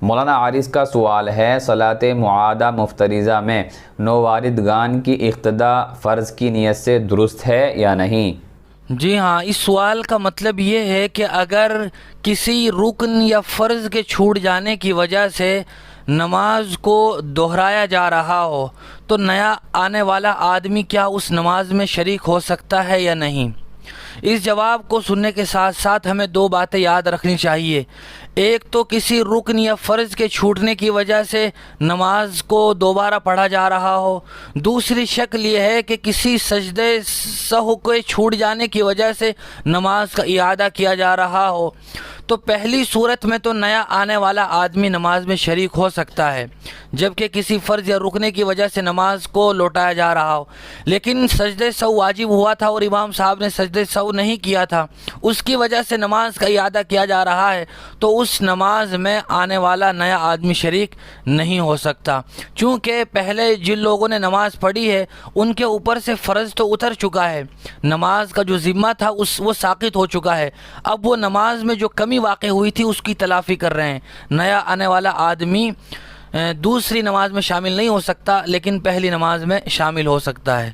مولانا عارض کا سوال ہے، صلاۃ معادہ مفترضہ میں نوواردگان کی اقتداء فرض کی نیت سے درست ہے یا نہیں؟ جی ہاں، اس سوال کا مطلب یہ ہے کہ اگر کسی رکن یا فرض کے چھوٹ جانے کی وجہ سے نماز کو دہرایا جا رہا ہو تو نیا آنے والا آدمی کیا اس نماز میں شریک ہو سکتا ہے یا نہیں؟ اس جواب کو سننے کے ساتھ ساتھ ہمیں دو باتیں یاد رکھنی چاہیے۔ ایک تو کسی رکن یا فرض کے چھوٹنے کی وجہ سے نماز کو دوبارہ پڑھا جا رہا ہو، دوسری شکل یہ ہے کہ کسی سجدے سہو کے چھوٹ جانے کی وجہ سے نماز کا اعادہ کیا جا رہا ہو۔ تو پہلی صورت میں تو نیا آنے والا آدمی نماز میں شریک ہو سکتا ہے، جبکہ کسی فرض یا رکنے کی وجہ سے نماز کو لوٹایا جا رہا ہو، لیکن سجدے سہو واجب ہوا تھا اور امام صاحب نے سجدے سہو نہیں کیا تھا، اس کی وجہ سے نماز کا اعادہ کیا جا رہا ہے، تو اس نماز میں آنے والا نیا آدمی شریک نہیں ہو سکتا، چونکہ پہلے جن لوگوں نے نماز پڑھی ہے ان کے اوپر سے فرض تو اتر چکا ہے، نماز کا جو ذمہ تھا وہ ساقط ہو چکا ہے، اب وہ نماز میں جو کمی واقع ہوئی تھی اس کی تلافی کر رہے ہیں۔ نیا آنے والا آدمی دوسری نماز میں شامل نہیں ہو سکتا، لیکن پہلی نماز میں شامل ہو سکتا ہے۔